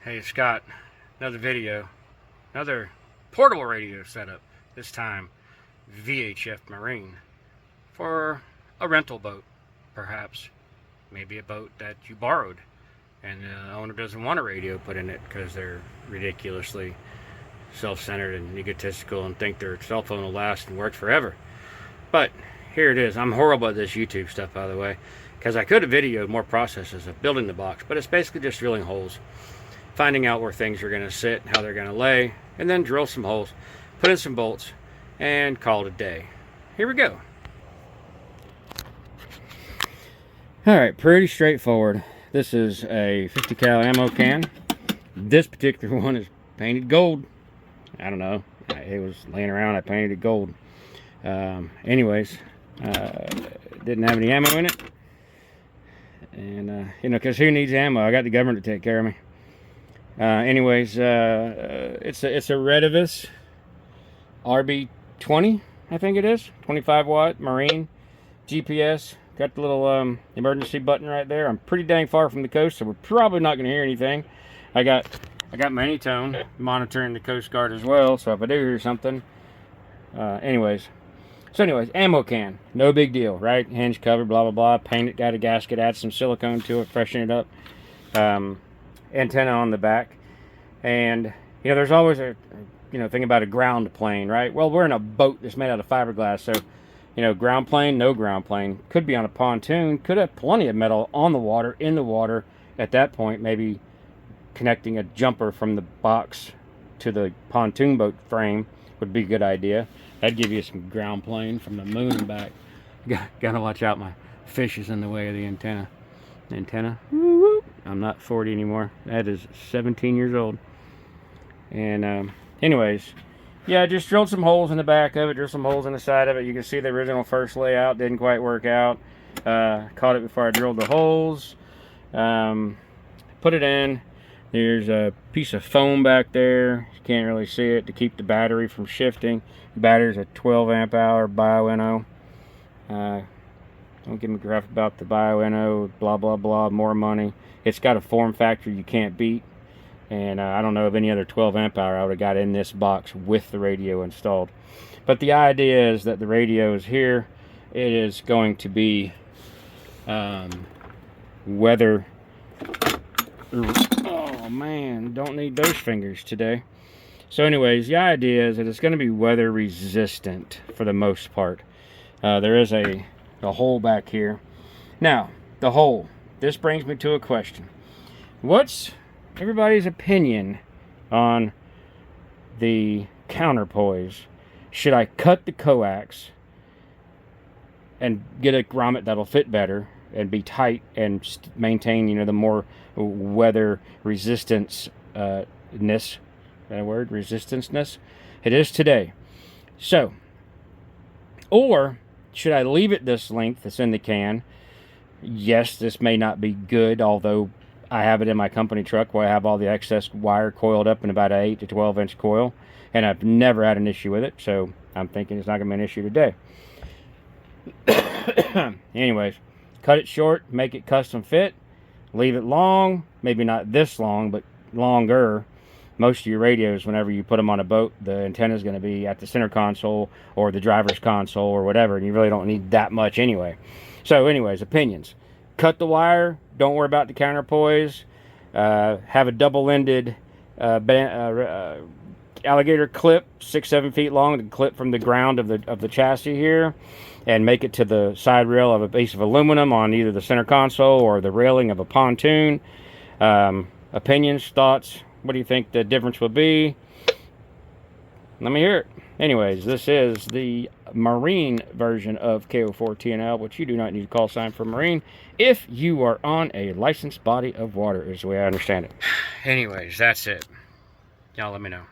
Hey Scott, another video, another portable radio setup, this time VHF Marine, for a rental boat, perhaps, maybe a boat that you borrowed and the owner doesn't want a radio put in it because they're ridiculously self-centered and egotistical and think their cell phone will last and work forever. But here it is. I'm horrible at this YouTube stuff, by the way, because I could have videoed more processes of building the box, but it's basically just drilling holes, finding out where things are going to sit, how they're going to lay, and then drill some holes, put in some bolts, and call it a day. Here we go. Alright, pretty straightforward. This is a 50 cal ammo can. This particular one is painted gold. I don't know. It was laying around, I painted it gold. Anyways, didn't have any ammo in it. And, you know, because who needs ammo? I got the government to take care of me. Anyways, it's a Retevis RB20, I think it is. 25 watt Marine GPS. Got the little emergency button right there. I'm pretty dang far from the coast, so we're probably not going to hear anything. I got my anytone monitoring the Coast Guard as well, so if I do hear something. Anyways, ammo can. No big deal, right? Hinge cover, blah, blah, blah. Paint it, got a gasket, add some silicone to it, freshen it up. Antenna on the back. And, you know, there's always a, thing about a ground plane, right? Well, we're in a boat that's made out of fiberglass, so, ground plane, no ground plane. Could be on a pontoon. Could have plenty of metal on the water, in the water. At that point, maybe connecting a jumper from the box to the pontoon boat frame would be a good idea. That'd give you some ground plane from the moon and back. Gotta watch out, my fish is in the way of the antenna. I'm not 40 anymore. That is 17 years old. And anyways, yeah, I just drilled some holes in the back of it, drilled some holes in the side of it. You can see the original first layout didn't quite work out. Caught it before I drilled the holes. Put it in. There's a piece of foam back there. You can't really see it, to keep the battery from shifting. The battery's a 12 amp hour Bioenno. Don't give me crap about the Bioenno, blah, blah, blah, more money. It's got a form factor you can't beat. And I don't know of any other 12 amp hour I would have got in this box with the radio installed. But the idea is that the radio is here. It is going to be weather. Oh man, don't need those fingers today. So anyways, the idea is that it's going to be weather resistant for the most part. There is a hole back here. Now, the hole. This brings me to a question. What's everybody's opinion on the counterpoise? Should I cut the coax and get a grommet that'll fit better and be tight and maintain, the more weather resistance ness? That word, resistanceness? It is today. So, or should I leave it this length that's in the can? Yes, this may not be good, although I have it in my company truck where I have all the excess wire coiled up in about an 8 to 12 inch coil, and I've never had an issue with it, so I'm thinking it's not going to be an issue today. Anyways, cut it short, make it custom fit, leave it long, maybe not this long, but longer. Most of your radios, whenever you put them on a boat, the antenna is going to be at the center console or the driver's console or whatever, and you really don't need that much anyway. So anyways, opinions. Cut the wire. Don't worry about the counterpoise. Have a double-ended alligator clip, 6-7 feet long, to clip from the ground of the chassis here, and make it to the side rail of a piece of aluminum on either the center console or the railing of a pontoon. Opinions, thoughts. What do you think the difference will be? Let me hear it. Anyways, this is the Marine version of KO4TNL, which you do not need a call sign for Marine if you are on a licensed body of water, is the way I understand it. Anyways, that's it. Y'all let me know.